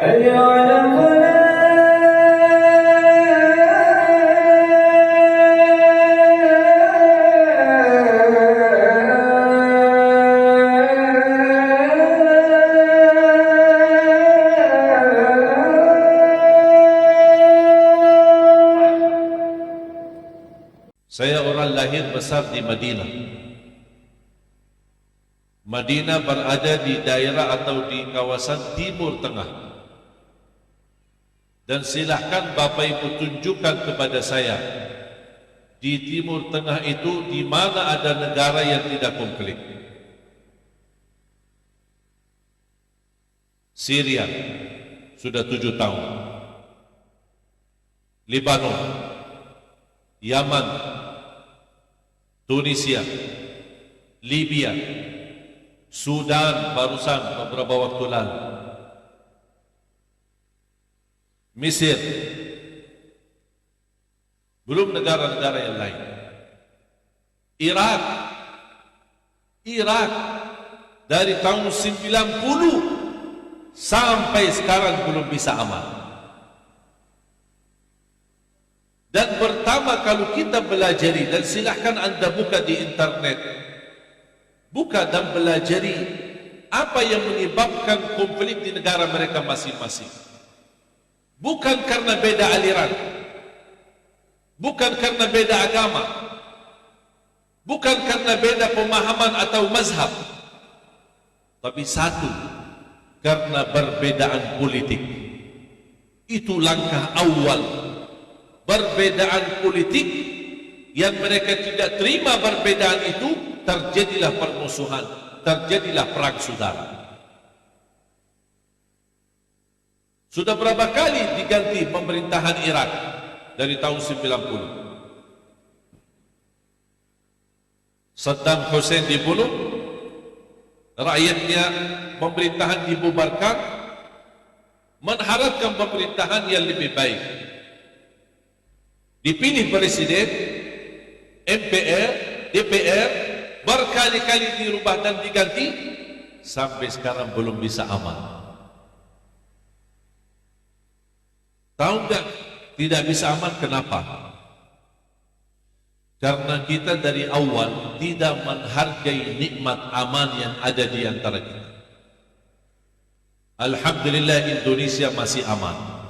حي على Saya orang lahir besar di Madinah. Madinah berada di daerah atau di kawasan Timur Tengah. Dan silahkan Bapak Ibu tunjukkan kepada saya di Timur Tengah itu di mana ada negara yang tidak konflik. Syria sudah 7 tahun. Lebanon, Yaman, Tunisia, Libya, Sudan barusan beberapa waktu lalu, Mesir, belum negara-negara yang lain. Irak dari tahun 90 sampai sekarang belum bisa aman. Dan pertama kalau kita belajari, dan silahkan anda buka di internet, buka dan belajari apa yang menyebabkan konflik di negara mereka masing-masing. Bukan karena beda aliran, bukan karena beda agama, bukan karena beda pemahaman atau mazhab, tapi satu, karena perbedaan politik. Itu langkah awal. Perbedaan politik yang mereka tidak terima perbedaan itu, terjadilah permusuhan, terjadilah perang saudara. Sudah berapa kali diganti pemerintahan Irak dari tahun 90? Saddam Hussein dibunuh, rakyatnya pemerintahan dibubarkan, mengharapkan pemerintahan yang lebih baik. Dipilih presiden, MPR, DPR, berkali-kali dirubah dan diganti, sampai sekarang belum bisa aman. Tahu enggak tidak bisa aman kenapa? Karena kita dari awal tidak menghargai nikmat aman yang ada di antara kita. Alhamdulillah Indonesia masih aman.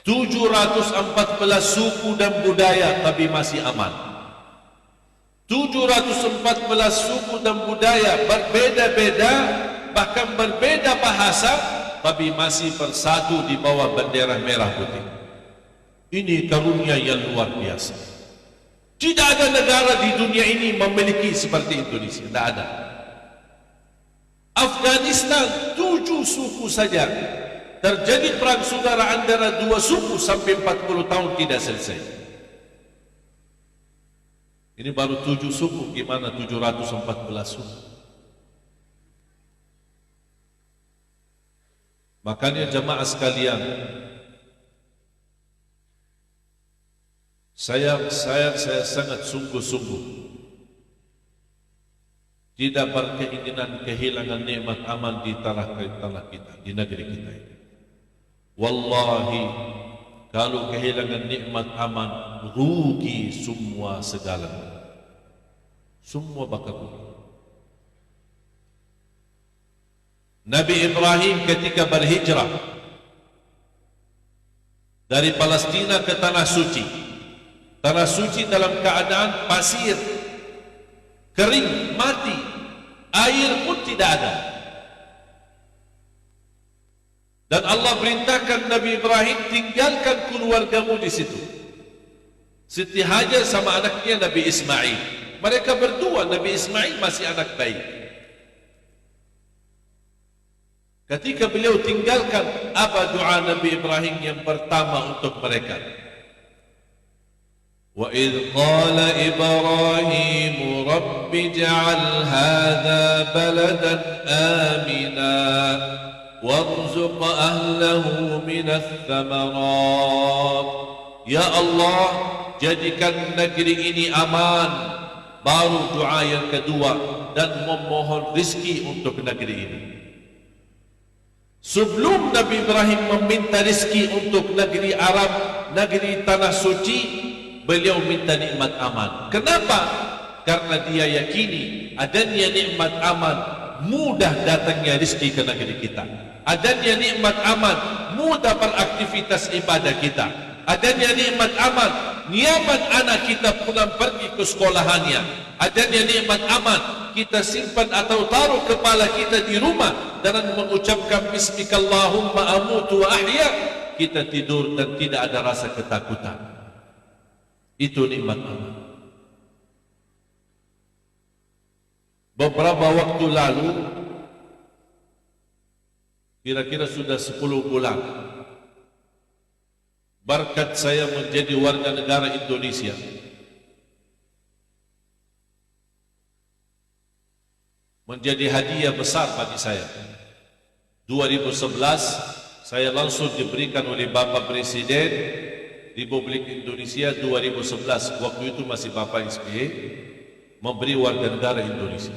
714 suku dan budaya tapi masih aman. 714 suku dan budaya berbeda-beda, bahkan berbeda bahasa, tapi masih bersatu di bawah bendera merah putih. Ini karunia yang luar biasa. Tidak ada negara di dunia ini memiliki seperti Indonesia, tidak ada. Afghanistan 7 suku saja, terjadi perang saudara antara 2 suku sampai 40 tahun tidak selesai. Ini baru 7 suku, gimana 714 suku? Makanya jemaah sekalian, saya sangat sungguh-sungguh tidak berkeinginan kehilangan nikmat aman di tanah kita, di negeri kita ini. Wallahi, kalau kehilangan nikmat aman, rugi semua segalanya. Semua bakal rugi. Nabi Ibrahim ketika berhijrah dari Palestina ke Tanah Suci dalam keadaan pasir, kering, mati, air pun tidak ada. Dan Allah perintahkan Nabi Ibrahim, tinggalkan keluargamu di situ. Siti Hajar sama anaknya Nabi Ismail. Mereka berdua, Nabi Ismail masih anak bayi. Ketika beliau tinggalkan, apa doa Nabi Ibrahim yang pertama untuk mereka? Wa idh qala Ibrahim Rabbi ja'al hadha baladan amina warzuq ahlahu minas thamarat. Ya Allah, jadikan negeri ini aman. Baru doa yang kedua, dan memohon rizki untuk negeri ini. Sebelum Nabi Ibrahim meminta rezeki untuk negeri Arab, negeri tanah suci, beliau minta nikmat aman. Kenapa? Karena dia yakini adanya nikmat aman, mudah datangnya rezeki ke negeri kita. Adanya nikmat aman, mudah beraktivitas ibadah kita. Adanya nikmat aman, nyaman anak kita pulang pergi ke sekolahannya. Adanya nikmat aman, kita simpan atau taruh kepala kita di rumah dan mengucapkan bismikallahumma amutu wa ahya, kita tidur dan tidak ada rasa ketakutan. Itu nikmat aman. Beberapa waktu lalu, kira-kira sudah 10 bulan, berkat saya menjadi warga negara Indonesia, menjadi hadiah besar bagi saya. 2011 saya langsung diberikan oleh Bapak Presiden Republik Indonesia 2011, waktu itu masih Bapak SBY, memberi warga negara Indonesia.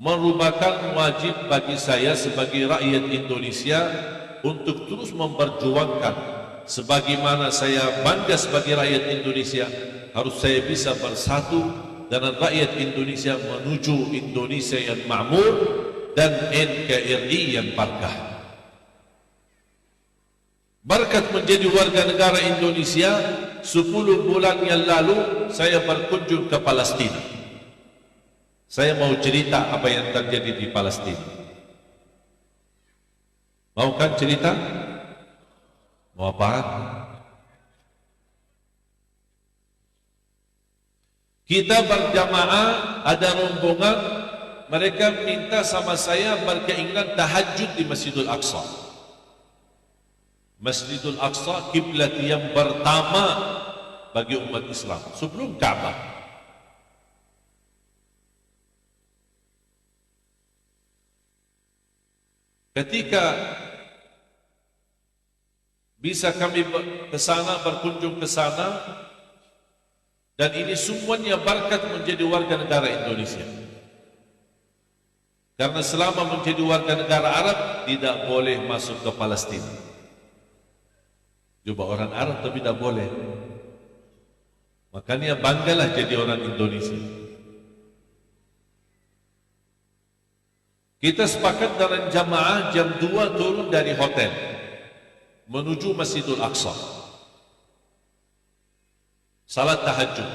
Merupakan wajib bagi saya sebagai rakyat Indonesia untuk terus memperjuangkan, sebagaimana saya bangga sebagai rakyat Indonesia, harus saya bisa bersatu dengan rakyat Indonesia menuju Indonesia yang makmur dan NKRI yang barkah. Berkat menjadi warga negara Indonesia, 10 bulan yang lalu saya berkunjung ke Palestina. Saya mau cerita apa yang terjadi di Palestina. Mau kan cerita? Mau apa? Kita berjamaah, ada rombongan, mereka minta sama saya berkeinginan tahajud di Masjidul Aqsa. Masjidul Aqsa kiblat yang pertama bagi umat Islam sebelum Ka'bah. Ketika bisa kami ke sana, berkunjung ke sana, dan ini semuanya berkat menjadi warga negara Indonesia. Karena selama menjadi warga negara Arab tidak boleh masuk ke Palestina. Coba orang Arab tapi tidak boleh. Makanya banggalah jadi orang Indonesia. Kita sepakat dalam jamaah jam 2 turun dari hotel menuju Masjidul Aqsa. Salat tahajud.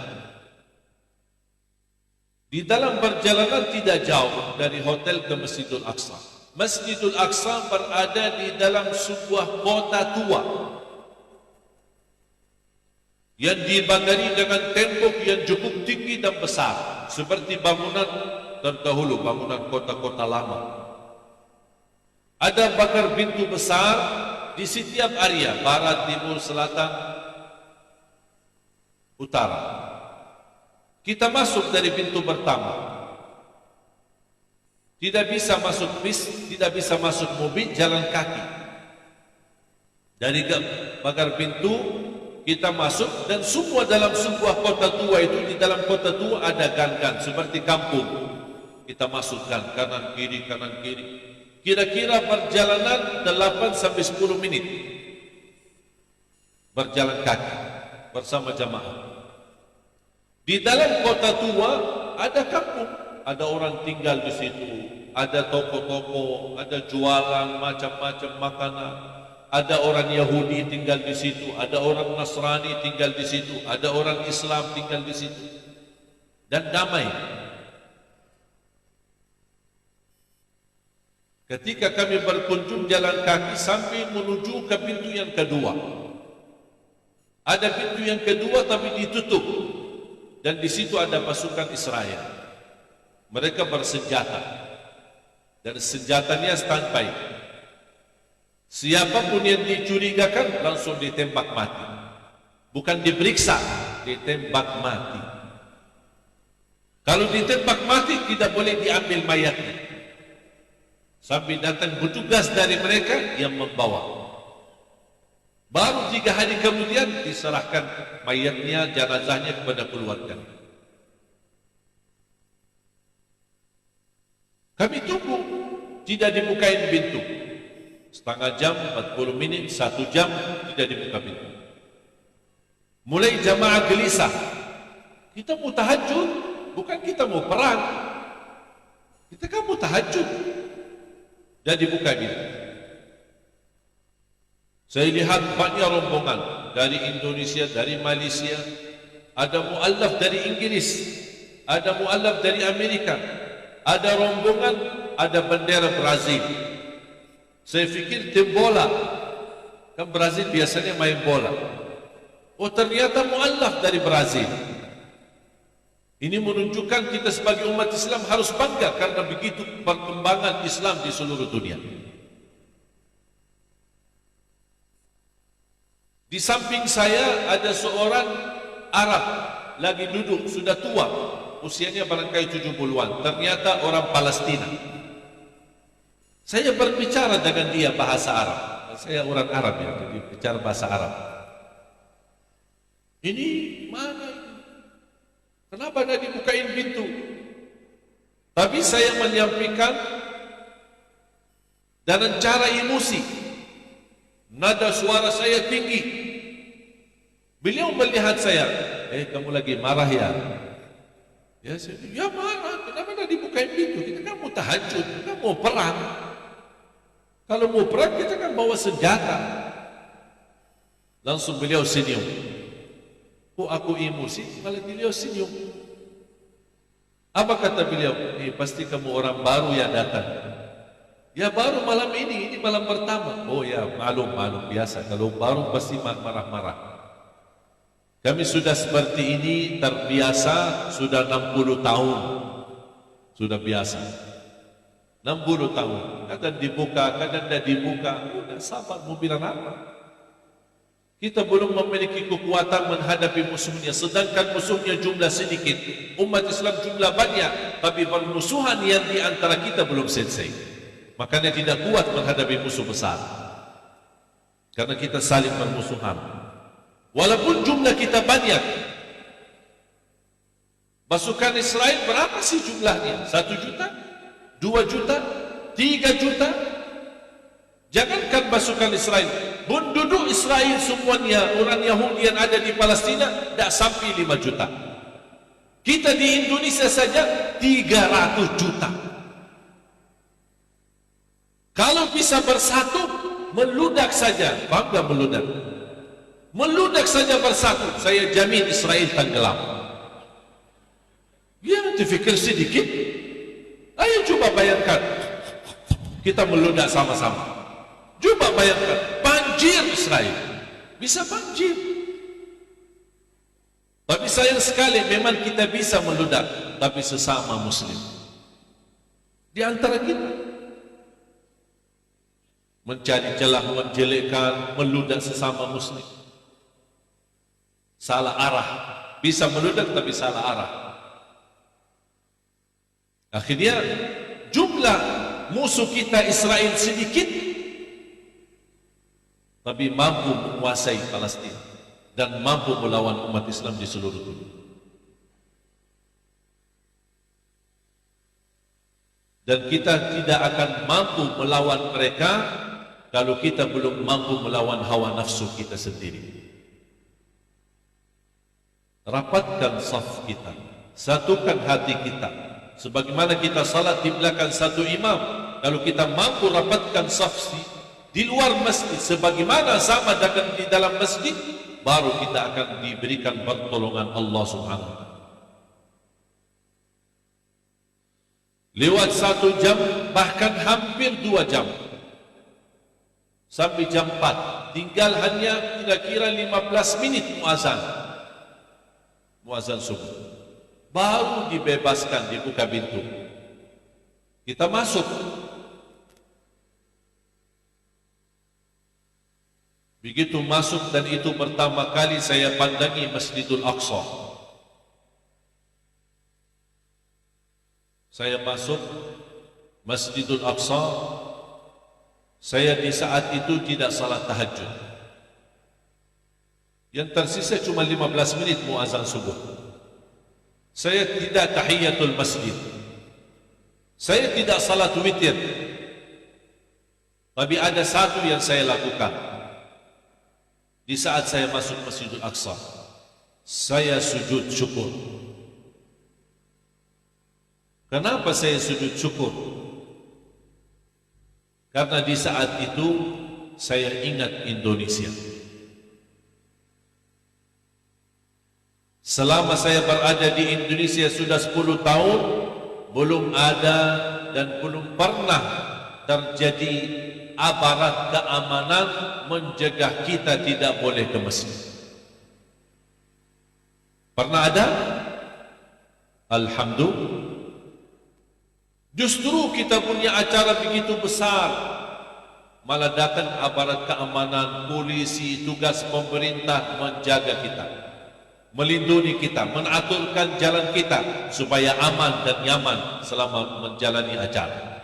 Di dalam perjalanan tidak jauh dari hotel ke Masjidul Aqsa. Masjidul Aqsa berada di dalam sebuah kota tua yang dibagari dengan tembok yang cukup tinggi dan besar, seperti bangunan terdahulu, bangunan kota-kota lama. Ada pagar pintu besar di setiap area, barat, timur, selatan, utara. Kita masuk dari pintu pertama. Tidak bisa masuk bis, tidak bisa masuk mobil, jalan kaki. Dari pagar pintu kita masuk, dan semua dalam sebuah kota tua itu, di dalam kota tua ada gang-gang seperti kampung. Kita masukkan kanan kiri, kanan kiri. Kira-kira perjalanan 8 sampai 10 menit berjalan kaki bersama jamaah. Di dalam kota tua ada kampung, ada orang tinggal di situ, ada toko-toko, ada jualan macam-macam makanan. Ada orang Yahudi tinggal di situ, ada orang Nasrani tinggal di situ, ada orang Islam tinggal di situ, dan damai. Ketika kami berkunjung jalan kaki sampai menuju ke pintu yang kedua, ada pintu yang kedua tapi ditutup, dan di situ ada pasukan Israel. Mereka bersenjata dan senjatanya standby. Siapapun yang dicurigakan langsung ditembak mati. Bukan diperiksa, ditembak mati. Kalau ditembak mati tidak boleh diambil mayatnya sampai datang petugas dari mereka yang membawa. Baru 3 hari kemudian diserahkan mayatnya, jenazahnya kepada keluarga. Kami tunggu, tidak dibukain pintu. setengah jam, 40 minit, 1 jam tidak dibuka pintu. Mulai jamaah gelisah. Kita mau tahajud, bukan kita mau perang. Kita kan mau tahajud. Dan dibuka pintu. Saya lihat banyak rombongan dari Indonesia, dari Malaysia, ada muallaf dari Inggris, ada muallaf dari Amerika, ada rombongan, ada bendera Brazil. Saya fikir tim bola, kan Brazil biasanya main bola. Oh ternyata muallaf dari Brazil. Ini menunjukkan kita sebagai umat Islam harus bangga karena begitu perkembangan Islam di seluruh dunia. Di samping saya ada seorang Arab lagi duduk, sudah tua, usianya barangkali 70-an. Ternyata orang Palestina. Saya berbicara dengan dia bahasa Arab. Saya orang Arab ya, jadi bicara bahasa Arab. Ini mana ini? Kenapa tidak dibukain pintu? Tapi saya menyampaikan dengan cara emosi. Nada suara saya tinggi. Beliau melihat saya, kamu lagi marah ya? Ya, saya, ya marah. Kenapa tidak dibukain pintu? Kita kan mau tahajud, kita mau perang. Kalau mau perang kita kan bawa senjata. Langsung beliau senyum. Kok aku emosi, malah beliau senyum. Apa kata beliau? Pasti kamu orang baru yang datang. Ya baru malam ini malam pertama. Oh ya, malum biasa. Kalau baru pasti marah-marah. Kami sudah seperti ini terbiasa sudah 60 tahun. Sudah biasa. 60 tahun. Kadang dibuka, kadang tidak dibuka. Udah sabar, mau bilang apa? Kita belum memiliki kekuatan menghadapi musuhnya, sedangkan musuhnya jumlah sedikit, umat Islam jumlah banyak, tapi permusuhan yang di antara kita belum selesai. Makanya tidak kuat menghadapi musuh besar, karena kita saling bermusuhan. Walaupun jumlah kita banyak, pasukan Israel berapa sih jumlahnya? 1 juta? 2 juta? 3 juta? Jangankan pasukan Israel, penduduk Israel semuanya, orang Yahudi yang ada di Palestina, tidak sampai 5 juta. Kita di Indonesia saja 300 juta. Kalau bisa bersatu, meludak saja. Faham tak meludak? Meludak saja bersatu, saya jamin Israel tenggelam. Ya, difikir sedikit. Ayo coba bayangkan, kita meludak sama-sama. Coba bayangkan, banjir Israel. Bisa banjir. Tapi sayang sekali memang kita bisa meludak, tapi sesama Muslim. Di antara kita mencari celah, menjelekkan, meludak sesama Muslim. Salah arah. Bisa meludak tapi salah arah. Akhirnya jumlah musuh kita Israel sedikit, tapi mampu menguasai Palestina dan mampu melawan umat Islam di seluruh dunia. Dan kita tidak akan mampu melawan mereka kalau kita belum mampu melawan hawa nafsu kita sendiri. Rapatkan saf kita, satukan hati kita. Sebagaimana kita salat di belakang satu imam, kalau kita mampu rapatkan saf di luar masjid sebagaimana sama dengan di dalam masjid, baru kita akan diberikan pertolongan Allah Subhanahu wa taala. Lewat 1 jam, bahkan hampir 2 jam, sampai jam 4, tinggal hanya kira-kira 15 menit muazan subuh, baru dibebaskan, dibuka pintu. Kita masuk. Begitu masuk, dan itu pertama kali saya pandangi Masjidul Aqsa. Saya masuk Masjidul Aqsa. Saya di saat itu tidak salat tahajud. Yang tersisa cuma 15 menit muazan subuh. Saya tidak tahiyatul masjid. Saya tidak salat witir. Tapi ada satu yang saya lakukan di saat saya masuk Masjidul Aqsa. Saya sujud syukur. Kenapa saya sujud syukur? Karena di saat itu saya ingat Indonesia. Selama saya berada di Indonesia sudah 10 tahun, belum ada dan belum pernah terjadi aparat keamanan mencegah kita tidak boleh ke masjid. Pernah ada? Alhamdulillah. Justru kita punya acara begitu besar, malah datang aparat keamanan, polisi, tugas pemerintah menjaga kita, melindungi kita, menaturkan jalan kita supaya aman dan nyaman selama menjalani acara.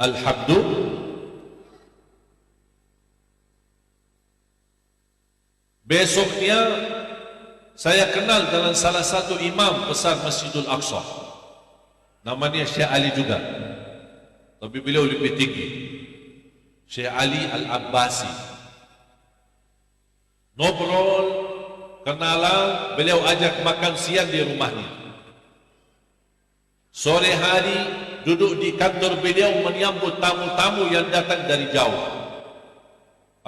Alhamdulillah. Besoknya saya kenal dengan salah satu imam besar Masjidul Aqsa. Namanya Syekh Ali juga, tapi beliau lebih tinggi, Syekh Ali Al-Abbasi. Ngobrol, kenalan, beliau ajak makan siang di rumahnya. Sore hari duduk di kantor beliau menyambut tamu-tamu yang datang dari jauh.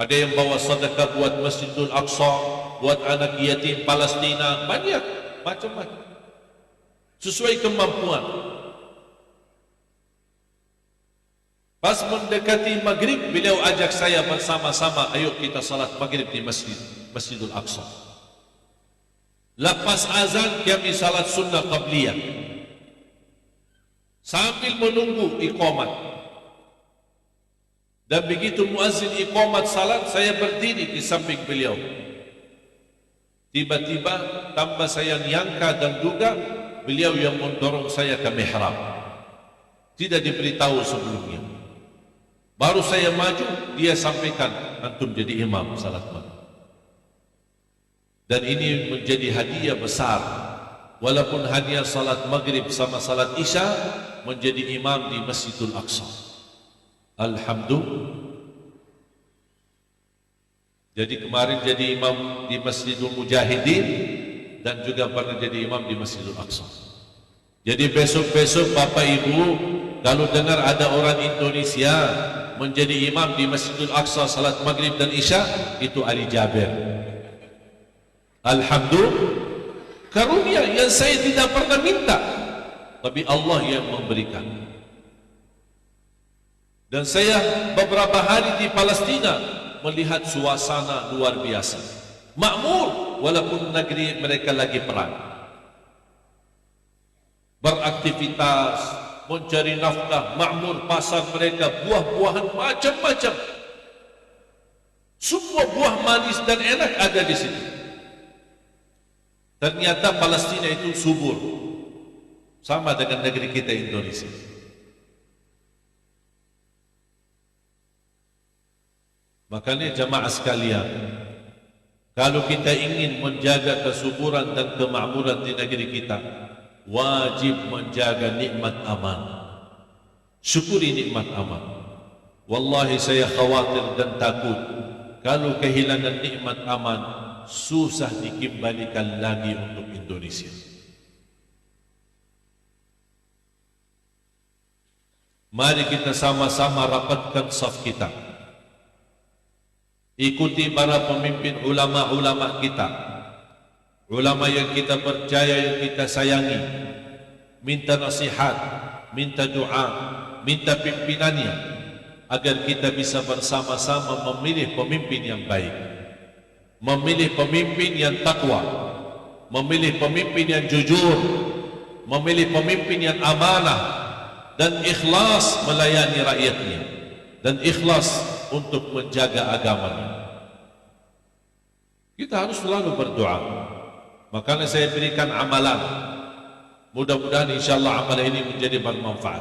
Ada yang bawa sedekah buat Masjidul Aqsa, buat anak yatim Palestina, banyak macam-macam, sesuai kemampuan. Pas mendekati maghrib, beliau ajak saya bersama-sama, ayo kita salat maghrib di Masjidul Aqsa. Lepas azan kami salat sunnah qabliyah sambil menunggu iqamat. Dan begitu muazzin iqamat salat, saya berdiri di samping beliau. Tiba-tiba tanpa saya nyangka dan duga, beliau yang mendorong saya ke mihrab. Tidak diberitahu sebelumnya. Baru saya maju, dia sampaikan, antum jadi imam salat maghrib. Dan ini menjadi hadiah besar. Walaupun hadiah salat maghrib sama salat isya, menjadi imam di Masjidul Aqsa. Alhamdulillah. Jadi kemarin jadi imam di Masjidul Mujahidin dan juga pernah jadi imam di Masjidul Aqsa. Jadi besok-besok Bapak Ibu, kalau dengar ada orang Indonesia menjadi imam di Masjidul Aqsa salat maghrib dan isya, itu Ali Jabir. Alhamdulillah, karunia yang saya tidak pernah minta, tapi Allah yang memberikan. Dan saya beberapa hari di Palestina melihat suasana luar biasa, makmur walaupun negeri mereka lagi perang, beraktivitas, mencari nafkah, makmur pasar mereka, buah-buahan macam-macam. Semua buah manis dan enak ada di situ. Ternyata Palestina itu subur, sama dengan negeri kita Indonesia. Makanya jamaah sekalian, kalau kita ingin menjaga kesuburan dan kemakmuran di negeri kita, wajib menjaga nikmat aman. Syukuri nikmat aman. Wallahi saya khawatir dan takut kalau kehilangan nikmat aman, susah dikembalikan lagi untuk Indonesia. Mari kita sama-sama rapatkan saf kita. Ikuti para pemimpin ulama-ulama kita, ulama yang kita percaya, yang kita sayangi. Minta nasihat, minta doa, minta pimpinannya, agar kita bisa bersama-sama memilih pemimpin yang baik, memilih pemimpin yang takwa, memilih pemimpin yang jujur, memilih pemimpin yang amanah, dan ikhlas melayani rakyatnya, dan ikhlas untuk menjaga agamanya. Kita harus selalu berdoa. Makanya saya berikan amalan. Mudah-mudahan insyaAllah amalan ini menjadi bermanfaat.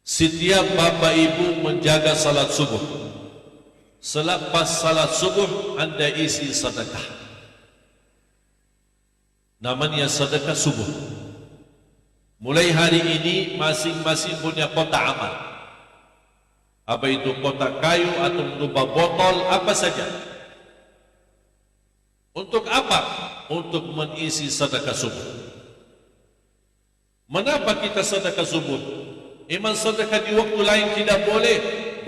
Setiap Bapak Ibu menjaga salat subuh, selepas salat subuh anda isi sedekah. Namanya sedekah subuh. Mulai hari ini masing-masing punya kotak amal. apa itu kotak kayu atau berupa botol, apa saja. Untuk apa? Untuk mengisi sedekah subuh. Mengapa kita sedekah subuh? Iman sedekah di waktu lain tidak boleh?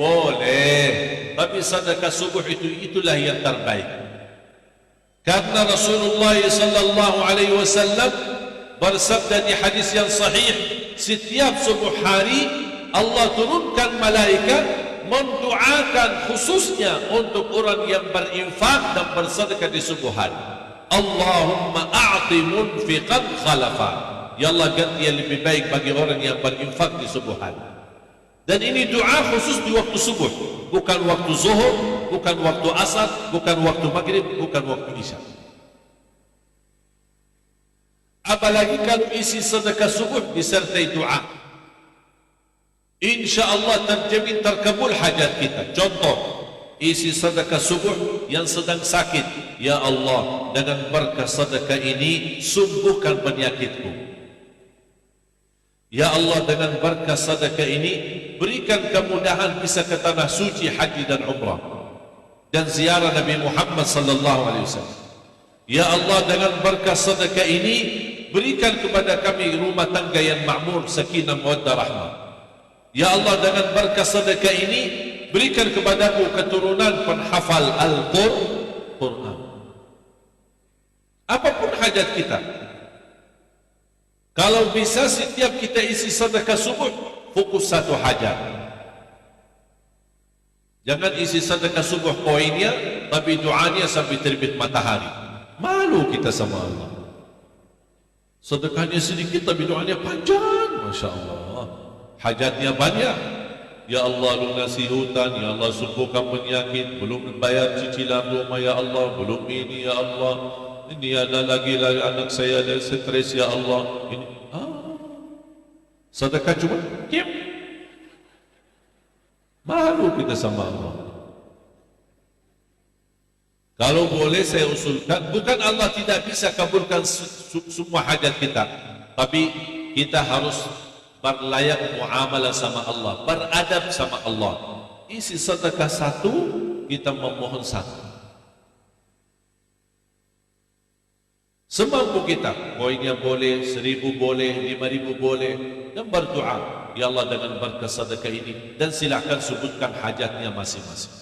Boleh. Tapi sedekah subuh itulah yang terbaik. Karena Rasulullah sallallahu alaihi wasallam bersabda di hadis yang sahih, setiap subuh hari Allah turunkan malaikat mendoakan khususnya untuk orang yang berinfak dan bersedekah di subuh hari. Allahumma a'ti munfiqan khalafa. Ya Allah, ganti yang lebih baik bagi orang yang berinfak di subuh hari. Dan ini doa khusus di waktu subuh, bukan waktu zuhur, bukan waktu asar, bukan waktu maghrib, bukan waktu isya. Apalagi kalau isi sedekah subuh disertai doa, InsyaAllah terjamin terkabul hajat kita. Contoh, isi sedekah subuh yang sedang sakit, ya Allah, dengan berkah sedekah ini sembuhkan penyakitku. Ya Allah, dengan berkah sedekah ini berikan kemudahan bisa ke tanah suci haji dan umrah dan ziarah Nabi Muhammad sallallahu alaihi wasallam. Ya Allah, dengan berkah sedekah ini berikan kepada kami rumah tangga yang makmur, sakinah, mawaddah, rahmah. Ya Allah, dengan berkah sedekah ini berikan kepadaku keturunan penghafal Al-Quran. Apapun hajat kita, kalau bisa setiap kita isi sedekah subuh fokus satu hajat. Jangan isi sedekah subuh poinnya tapi doanya sampai terbit matahari. Malu kita sama Allah. Sedekahnya sedikit tapi doanya panjang, Masya Allah. Hajatnya banyak. Ya Allah, lunasi hutang, ya Allah, sembuhkan penyakit, belum bayar cicilan rumah, ya Allah, belum ini, ya Allah, ini ada lagi anak saya ada stres, ya Allah. Ini sedekah cuma diam. Malu kita sama Allah. Kalau boleh saya usulkan, bukan Allah tidak bisa kabulkan semua hajat kita, tapi kita harus berlayak muamalah sama Allah, beradab sama Allah. Isi sedekah satu, kita memohon satu. Semampu kita, koinnya boleh, 1000 boleh, 5000 boleh, dan berdoa, ya Allah, dengan berkah sedekah ini, dan silakan sebutkan hajatnya masing-masing.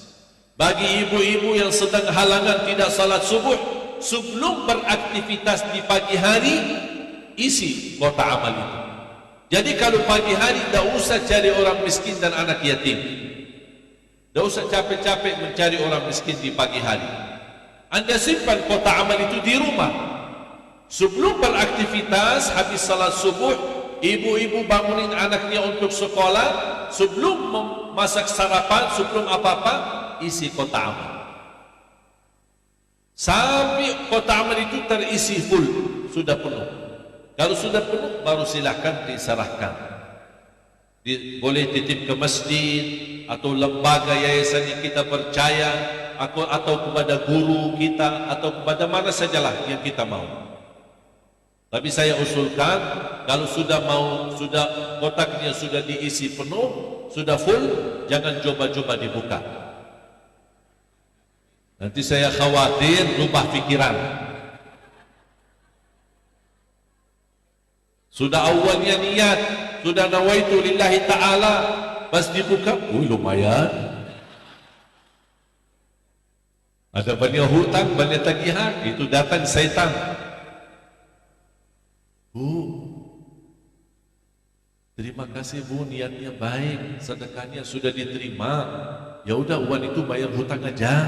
Bagi ibu-ibu yang sedang halangan tidak salat subuh, sebelum beraktivitas di pagi hari, isi kotak amal itu. Jadi kalau pagi hari tidak usah cari orang miskin dan anak yatim, tidak usah capek-capek mencari orang miskin di pagi hari. Anda simpan kotak amal itu di rumah. Sebelum beraktivitas, habis salat subuh, ibu-ibu bangunin anaknya untuk sekolah, sebelum memasak sarapan, sebelum apa-apa, isi kotak amal. Sampai kotak amal itu terisi full, sudah penuh. Kalau sudah penuh, baru silahkan diserahkan. Boleh titip ke masjid, atau lembaga yayasan yang kita percaya, atau kepada guru kita, atau kepada mana sajalah yang kita mau. Tapi saya usulkan, kalau sudah kotaknya sudah diisi penuh, sudah full, jangan coba-coba dibuka. Nanti saya khawatir rubah pikiran. Sudah awalnya niat, sudah nawaitu lillahi ta'ala, pas dibuka, lumayan. Ada banyak hutang, banyak tagihan, itu datang syaitan. Bu, terima kasih Bu, niatnya baik, sedekahnya sudah diterima. Ya udah, uang itu bayar hutang aja.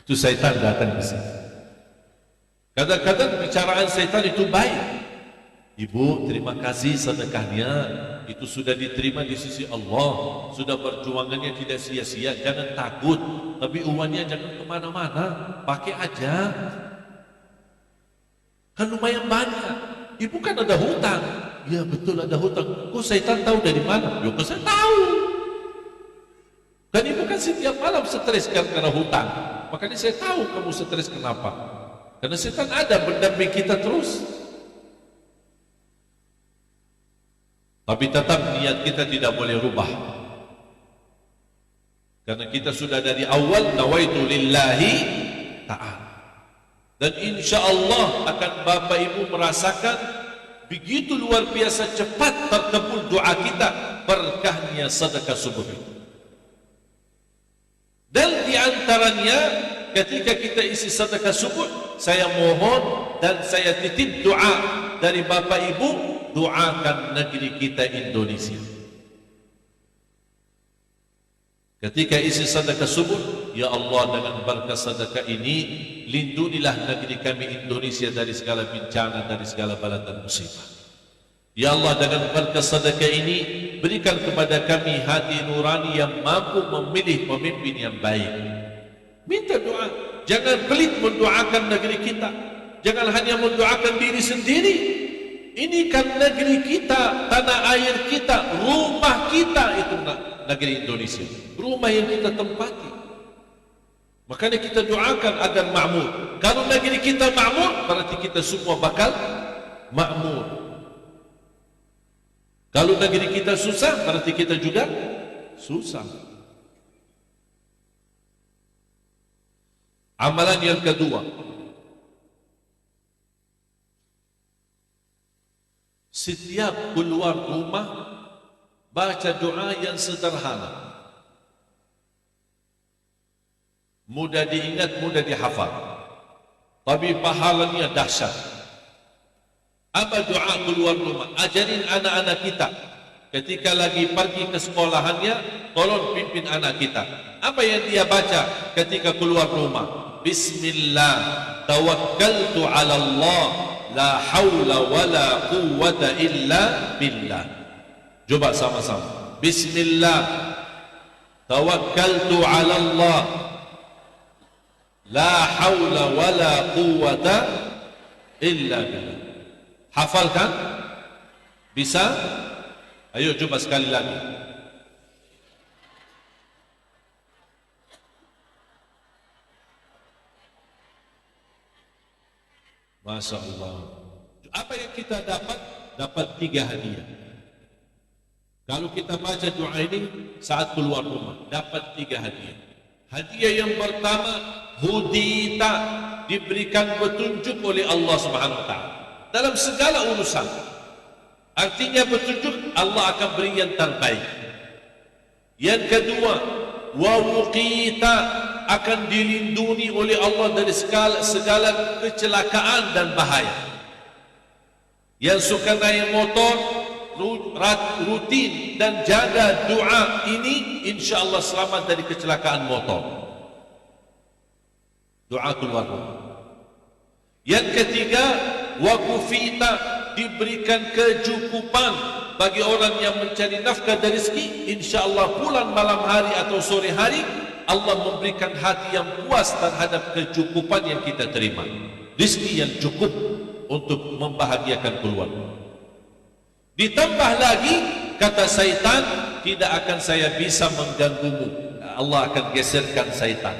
Itu syaitan datang ke sini. Kadang-kadang bicaraan syaitan itu baik. Ibu, terima kasih sedekahnya, itu sudah diterima di sisi Allah, sudah perjuangannya tidak sia-sia. Jangan takut, tapi uangnya jangan kemana-mana, pakai aja. Kan lumayan banyak. Ibu kan ada hutang. Ya betul, ada hutang. Kok syaitan tahu dari mana? Ya kok saya tahu. Dan ibu kan setiap malam stres karena hutang. Makanya saya tahu kamu stres kenapa. Karena syaitan ada mendampingi kita terus. Tapi tetap niat kita tidak boleh rubah. Karena kita sudah dari awal nawaitu lillahi ta'ala. Dan insya Allah akan Bapak Ibu merasakan begitu luar biasa cepat terkabul doa kita berkahnya sedekah subuh itu. Dan di antaranya ketika kita isi sedekah subuh, saya mohon dan saya titip doa dari Bapak Ibu, doakan negeri kita Indonesia. Ketika isi sedekah subuh, ya Allah, dengan berkat sedekah ini lindungilah negeri kami Indonesia dari segala bencana, dari segala bala dan musibah. Ya Allah, dengan berkat sedekah ini berikan kepada kami hati nurani yang mampu memilih pemimpin yang baik. Minta doa, jangan pelit mendoakan negeri kita, jangan hanya mendoakan diri sendiri. Ini kan negeri kita, tanah air kita, rumah kita, itu negeri Indonesia, rumah yang kita tempati. Makanya kita doakan agar makmur. Kalau negeri kita makmur, berarti kita semua bakal makmur. Kalau negeri kita susah, berarti kita juga susah. Amalan yang kedua, setiap keluar rumah baca doa yang sederhana, mudah diingat, mudah dihafal, tapi pahalanya dahsyat. Apa doa keluar rumah? Ajarin anak-anak kita ketika lagi pergi ke sekolahannya, tolong pimpin anak kita. Apa yang dia baca ketika keluar rumah? Bismillah, tawakkaltu ala Allah, la hawla wa la quwwata illa billah. Coba sama-sama. Bismillah, tawakkaltu ala Allah, la hawla wa la quwwata illa billah. Hafalkan? Bisa? Ayo coba sekali lagi. Masya Allah. Apa yang kita dapat? Dapat 3 hadiah. Kalau kita baca doa ini saat keluar rumah, dapat 3 hadiah. Hadiah yang pertama, hudita, diberikan petunjuk oleh Allah Subhanahu wa taala dalam segala urusan. Artinya petunjuk, Allah akan beri yang terbaik. Yang kedua, wa wuqita, akan dilindungi oleh Allah dari segala kecelakaan dan bahaya. Yang suka naik motor, rutin dan jaga doa ini, insya Allah selamat dari kecelakaan motor. Doa keluar rumah. Yang ketiga, wa kufita, diberikan kecukupan bagi orang yang mencari nafkah dari rezeki. Insya Allah pulang malam hari atau sore hari, Allah memberikan hati yang puas terhadap kecukupan yang kita terima, rezeki yang cukup untuk membahagiakan keluarga. Ditambah lagi, kata syaitan, tidak akan saya bisa mengganggumu. Allah akan geserkan syaitan.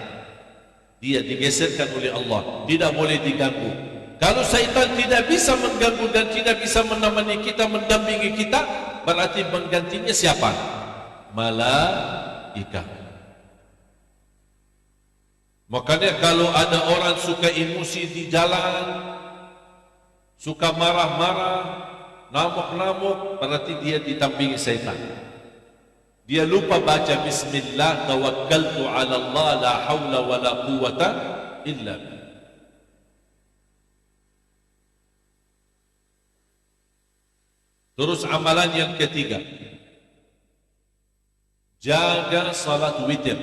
Dia digeserkan oleh Allah, tidak boleh diganggu. Kalau syaitan tidak bisa mengganggu dan tidak bisa menemani kita, mendampingi kita, berarti menggantinya siapa? Malaikat. Makanya kalau ada orang suka emosi di jalan, suka marah-marah, ngamuk-ngamuk, berarti dia ditampingi syaitan. Dia lupa baca bismillah, tawakkaltu ala Allah, la hawla wa la quwwata illa billah. Terus amalan yang ketiga, jaga salat witir.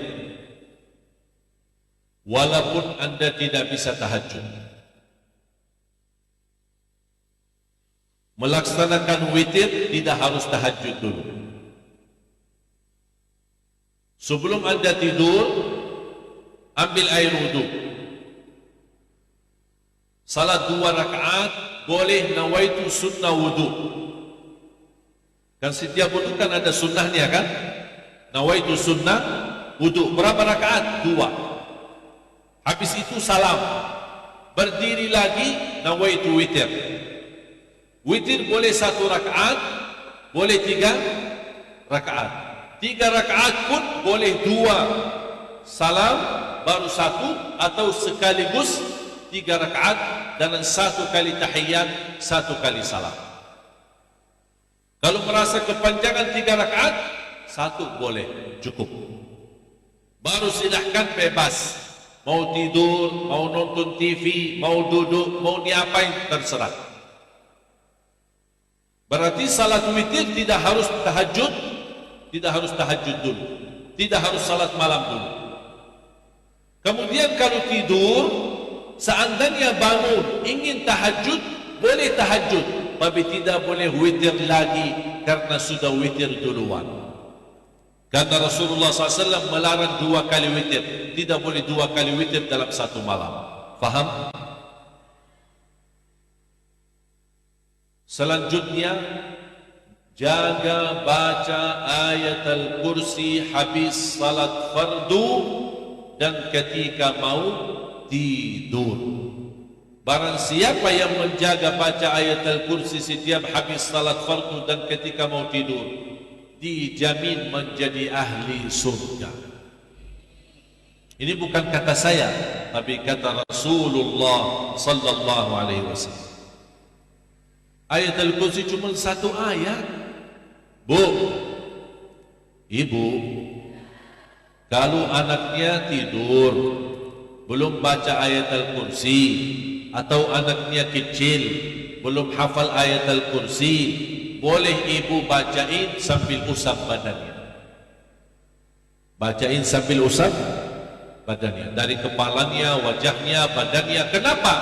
Walaupun Anda tidak bisa tahajud, melaksanakan witir tidak harus tahajud dulu. Sebelum Anda tidur, ambil air wudu, salat 2 rakaat, boleh nawaitu sunnah wudu. Kan setiap wudu kan ada sunnahnya kan? Nawaitu sunnah wudu. Berapa rakaat? 2. Habis itu salam, berdiri lagi, nawaitu witir. Witir boleh 1 rakaat, boleh 3 rakaat. 3 rakaat pun boleh 2 salam baru 1, atau sekaligus 3 rakaat dengan 1 kali tahiyat, 1 kali salam. Kalau merasa kepanjangan 3 rakaat, 1 boleh, cukup. Baru silahkan bebas. Mau tidur, mau nonton TV, mau duduk, mau diapain, terserah. Berarti salat witir tidak harus tahajud, tidak harus tahajud dulu, tidak harus salat malam dulu. Kemudian kalau tidur, seandainya bangun ingin tahajud, boleh tahajud, tapi tidak boleh witir lagi karena sudah witir duluan. Karena Rasulullah SAW melarang 2 kali witir. Tidak boleh 2 kali witir dalam 1 malam. Faham? Selanjutnya, jaga baca ayat al-kursi habis salat fardu dan ketika mau tidur. Barang siapa yang menjaga baca ayat al-kursi setiap habis salat fardu dan ketika mau tidur, dijamin menjadi ahli surga. Ini bukan kata saya, tapi kata Rasulullah sallallahu alaihi wasallam. Ayat al-kursi cuma 1 ayat. Bu, ibu, kalau anaknya tidur belum baca ayat al-kursi, atau anaknya kecil belum hafal ayat al-kursi, boleh ibu bacain sambil usap badannya. Bacain sambil usap badannya, dari kepalanya, wajahnya, badannya. Kenapa?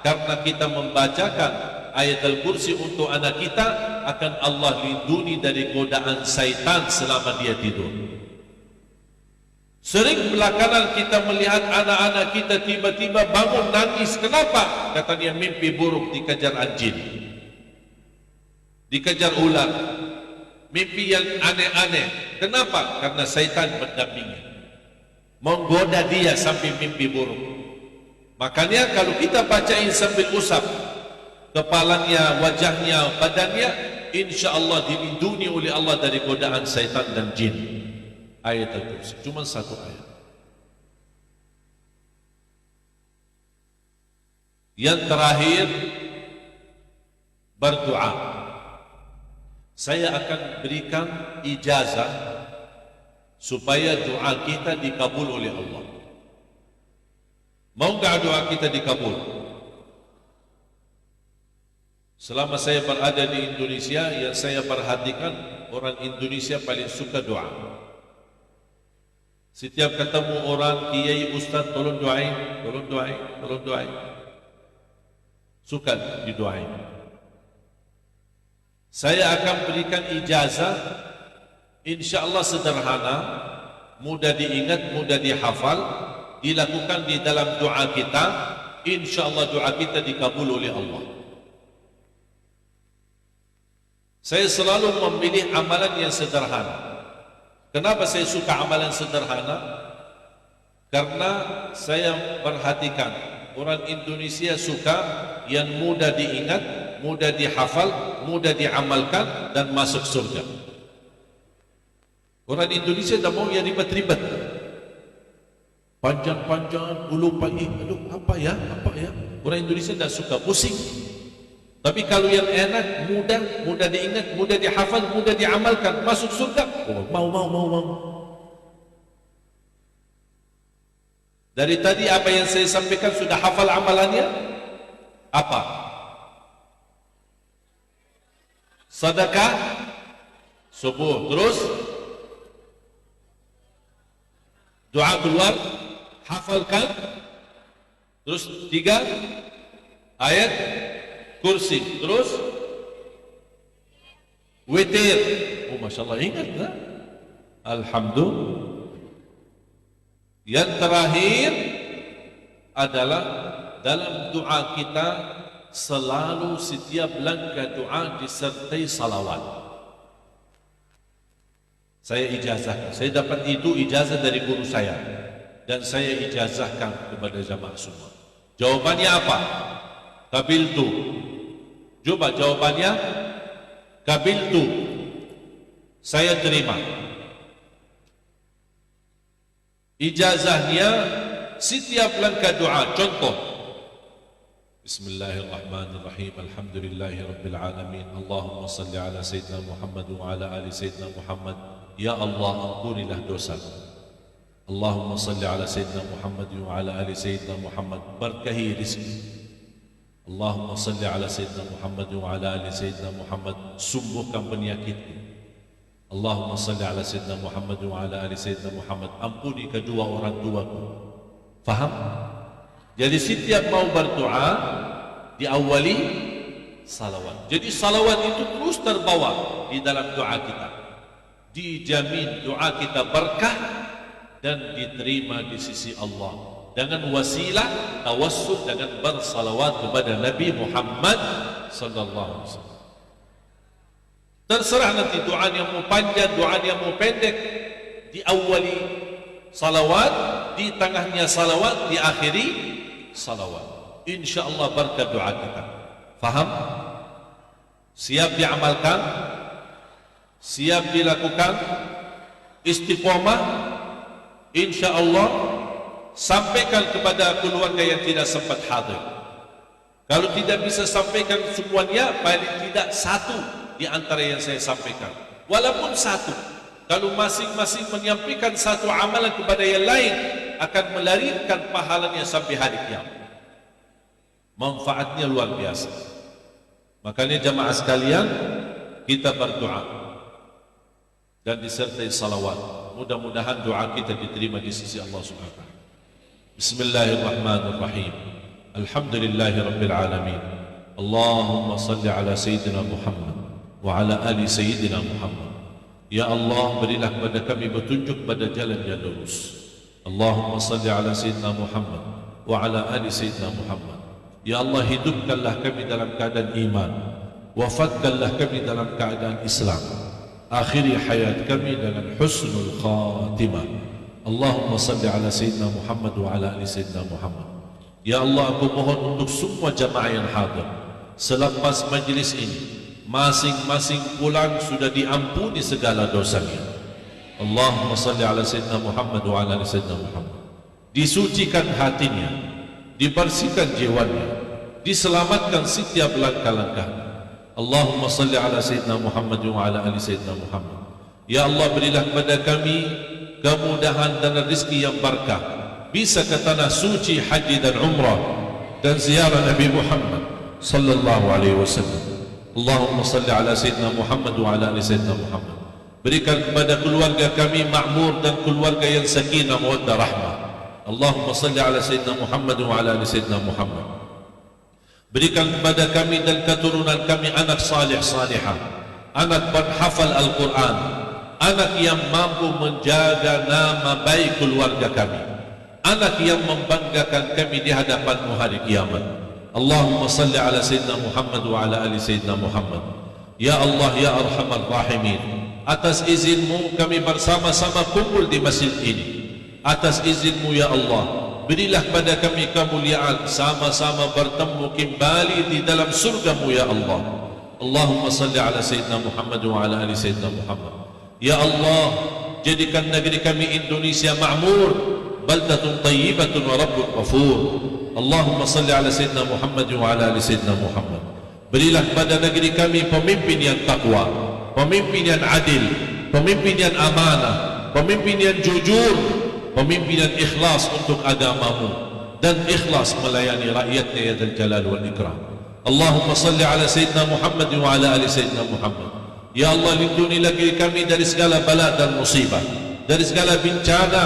Karena kita membacakan ayat al-kursi untuk anak kita, akan Allah lindungi dari godaan syaitan selama dia tidur. Sering belakangan kita melihat anak-anak kita tiba-tiba bangun nangis. Kenapa? Katanya mimpi buruk, dikejar anjing, dikejar ular, mimpi yang aneh-aneh. Kenapa? Karena syaitan mendampingi, menggoda dia sampai mimpi buruk. Makanya kalau kita bacain sambil usap kepalanya, wajahnya, badannya, insya Allah dilindungi oleh Allah dari godaan syaitan dan jin. Ayat al-kursi cuma 1 ayat. Yang terakhir, berdoa. Saya akan berikan ijazah supaya doa kita dikabul oleh Allah. Mau enggak doa kita dikabul? Selama saya berada di Indonesia, yang saya perhatikan, orang Indonesia paling suka doa. Setiap ketemu orang, kiai, ustaz, tolong doain, tolong doain, tolong doain. Suka didoain. Saya akan berikan ijazah, insya-Allah sederhana, mudah diingat, mudah dihafal, dilakukan di dalam doa kita, insya-Allah doa kita dikabul oleh Allah. Saya selalu memilih amalan yang sederhana. Kenapa saya suka amalan sederhana? Karena saya perhatikan orang Indonesia suka yang mudah diingat, mudah dihafal, mudah diamalkan dan masuk surga. Orang Indonesia tak mau yang ribet-ribet, panjang-panjang, ulu pagi, aduh apa ya? Orang Indonesia tak suka pusing. Tapi kalau yang enak, mudah diingat, mudah dihafal, mudah diamalkan, masuk surga, mau. Dari tadi apa yang saya sampaikan sudah hafal amalannya? Apa? Sedekah subuh, terus doa keluar, hafalkan, terus 3 ayat kursi, terus witir. Oh, Masya Allah, ingat tak? Alhamdulillah. Yang terakhir adalah dalam doa kita selalu setiap langkah doa disertai salawat. Saya ijazahkan, saya dapat itu ijazah dari guru saya, dan saya ijazahkan kepada jamaah semua. Jawabannya apa? Qabiltu. Coba jawabannya, qabiltu, saya terima. Ijazahnya setiap langkah doa. Contoh, Bismillahirrahmanirrahim. Alhamdulillahi Rabbil Alamin. Allahumma salli ala Sayyidina Muhammad wa ala ali Sayyidina Muhammad. Ya Allah, ampunilah dosa. Allahumma salli ala Sayyidina Muhammad wa ala ali Sayyidina Muhammad. Berkahi rizki. Allahumma salli ala Sayyidina Muhammad wa ala ali Sayyidina Muhammad. Sembuhkan penyakitku. Allahumma salli ala Sayyidina Muhammad wa ala ali Sayyidina Muhammad. Ampuni kedua orang tuaku. Faham? Jadi setiap mau berdoa diawali salawat. Jadi salawat itu terus terbawa di dalam doa kita. Dijamin doa kita berkah dan diterima di sisi Allah dengan wasilah tawassul dengan bersalawat kepada Nabi Muhammad sallallahu alaihi wasallam. Terserah nanti doa yang mau panjang, doa yang mau pendek. Diawali salawat, di tengahnya salawat, diakhiri salawat. InsyaAllah berkat doa kita. Faham? Siap diamalkan? Siap dilakukan? Istiqomah? InsyaAllah. Sampaikan kepada keluarga yang tidak sempat hadir. Kalau tidak bisa sampaikan semuanya, paling tidak satu di antara yang saya sampaikan. Walaupun satu. Kalau masing-masing menyampaikan satu amalan kepada yang lain, akan melahirkan pahalanya sampai hari kiamat. Manfaatnya luar biasa. Makanya jamaah sekalian, kita berdoa dan disertai salawat. Mudah-mudahan doa kita diterima di sisi Allah Subhanahu wa taala. Bismillahirrahmanirrahim. Alhamdulillahi Rabbil Alamin. Allahumma salli ala Sayyidina Muhammad wa ala ali Sayyidina Muhammad. Ya Allah, berilah kepada kami petunjuk pada jalan yang lurus. Allahumma salli ala Sayyidina Muhammad wa ala ali Sayyidina Muhammad. Ya Allah, hidupkanlah kami dalam keadaan iman, wafatkanlah kami dalam keadaan Islam, akhiri hayat kami dengan husnul khatimah. Allahumma salli ala Sayyidina Muhammad wa ala ali Sayyidina Muhammad. Ya Allah, aku mohon untuk semua jamaah yang hadir, selepas majlis ini masing-masing pulang sudah diampuni segala dosanya. Allahumma salli ala Sayyidina Muhammad wa ala ali Sayyidina Muhammad. Disucikan hatinya, dibersihkan jiwanya, diselamatkan setiap langkah-langkah. Allahumma salli ala Sayyidina Muhammad wa ala ali Sayyidina Muhammad. Ya Allah, berilah kepada kami kemudahan dan rezeki yang berkah, bisa ke tanah suci haji dan umrah dan ziarah Nabi Muhammad sallallahu alaihi wasallam. Allahumma salli ala Sayyidina Muhammad wa ala ali Sayyidina Muhammad. Berikan kepada keluarga kami makmur dan keluarga yang sakinah mawaddah rahmah. Allahumma salli ala Sayyidina Muhammad wa ala ali Sayyidina Muhammad. Berikan kepada kami dan keturunan kami anak salih salihah, anak penghafal Al-Quran, anak yang mampu menjaga nama baik keluarga kami, anak yang membanggakan kami di hadapan hari kiamat. Allahumma salli ala Sayyidina Muhammad wa ala ali Sayyidina Muhammad. Ya Allah, ya Arhamar Rahimin, atas izinmu kami bersama-sama kumpul di masjid ini. Atas izinmu ya Allah, berilah kepada kami kemuliaan sama-sama bertemu kembali di dalam surgamu ya Allah. Allahumma salli ala Sayyidina Muhammad wa ala ali Sayyidina Muhammad. Ya Allah, jadikan negeri kami Indonesia makmur, baldatun tayyibatun wa rabbun ghafur. Allahumma salli ala Sayyidina Muhammad wa ala ali Sayyidina Muhammad. Berilah kepada negeri kami pemimpin yang takwa, pemimpin yang adil, pemimpin yang amanah, pemimpin yang jujur, pemimpin yang ikhlas untuk agamamu dan ikhlas melayani rakyatnya ya Dzal Jalal wal Ikram. Allahumma salli ala Sayyidina Muhammad wa ala ali Sayyidina Muhammad. Ya Allah, lindungi negeri kami dari segala bala dan musibah, dari segala bencana,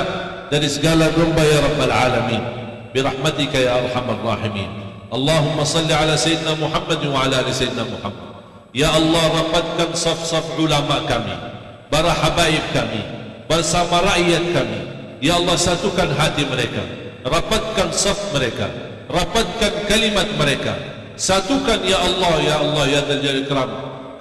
dari segala gempa ya Rabbal Alamin, birahmatika ya Arhamar Rahimin. Allahumma salli ala Sayyidina Muhammad wa ala ali Sayyidina Muhammad. Ya Allah, rapatkan saf-saf ulama kami, para habaib kami, bersama rakyat kami. Ya Allah, satukan hati mereka, rapatkan saf mereka, rapatkan kalimat mereka, satukan ya Allah, ya Dzal Jalali Ikram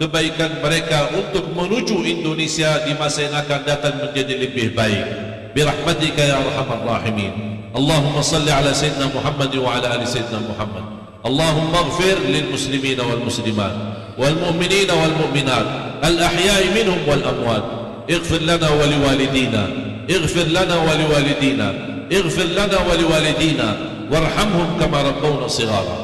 kebaikan mereka untuk menuju Indonesia di masa yang akan datang menjadi lebih baik. Birahmatika ya Arhamar Rahimin. Allahumma salli ala Sayyidina Muhammad wa ala ali Sayyidina Muhammad. Allahumma ighfir lil muslimin wal muslimat wal mu'minin wal mu'minat al ahya'i minhum wal amwat. Ighfir lana wa liwalidina, اغفر لنا ولوالدينا، اغفر لنا ولوالدينا وارحمهم كما ربونا صغارا.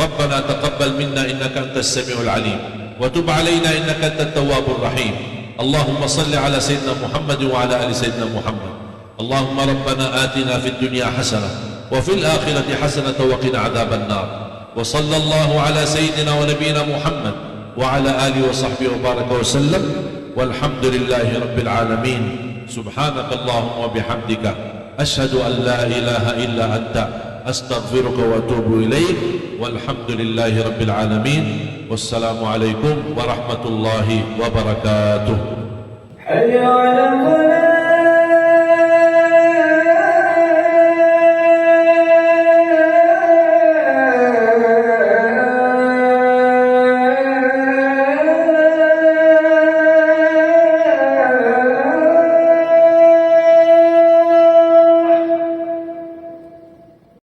ربنا تقبل منا إنك أنت السميع العليم، وتب علينا إنك أنت التواب الرحيم. اللهم صل على سيدنا محمد وعلى آل سيدنا محمد. اللهم ربنا آتنا في الدنيا حسنة وفي الآخرة حسنة وقنا عذاب النار. وصلى الله على سيدنا ونبينا محمد وعلى آله وصحبه وبارك وسلم، والحمد لله رب العالمين. سبحانك اللهم وبحمدك أشهد أن لا إله إلا أنت أستغفرك وأتوب إليك، والحمد لله رب العالمين. والسلام عليكم ورحمة الله وبركاته. حي على الفلاح.